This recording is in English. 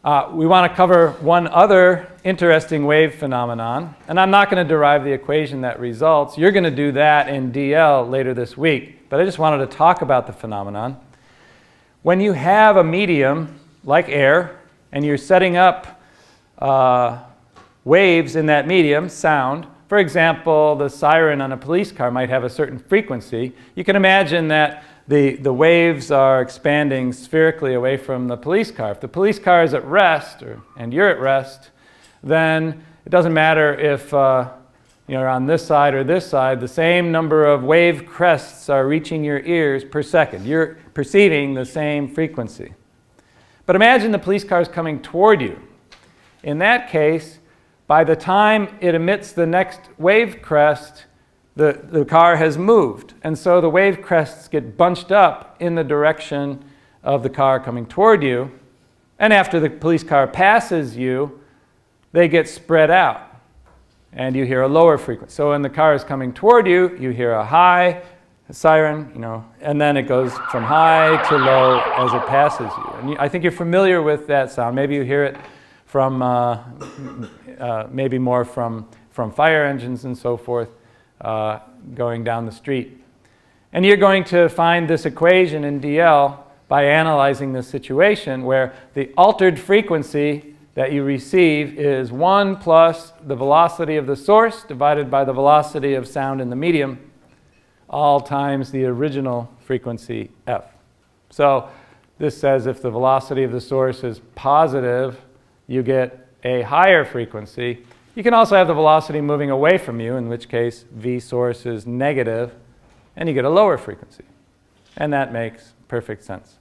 We want to cover one other interesting wave phenomenon, and I'm not going to derive the equation that results. You're going to do that in DL later this week, but I just wanted to talk about the phenomenon. When you have a medium like air, and you're setting up waves in that medium, sound. For example, the siren on a police car might have a certain frequency. You can imagine that the waves are expanding spherically away from the police car. If the police car is at rest, and you're at rest, then it doesn't matter if you're on this side or this side, the same number of wave crests are reaching your ears per second. You're perceiving the same frequency. But imagine the police car is coming toward you. In that case, by the time it emits the next wave crest, the car has moved. And so the wave crests get bunched up in the direction of the car coming toward you. And after the police car passes you, they get spread out. And you hear a lower frequency. So when the car is coming toward you, you hear a high, a siren, and then it goes from high to low as it passes you. And I think you're familiar with that sound. Maybe you hear it from, maybe more from fire engines and so forth going down the street. And you're going to find this equation in DL by analyzing this situation where the altered frequency that you receive is 1 plus the velocity of the source divided by the velocity of sound in the medium, all times the original frequency f. So this says if the velocity of the source is positive, you get a higher frequency. You can also have the velocity moving away from you, in which case v source is negative, and you get a lower frequency. And that makes perfect sense.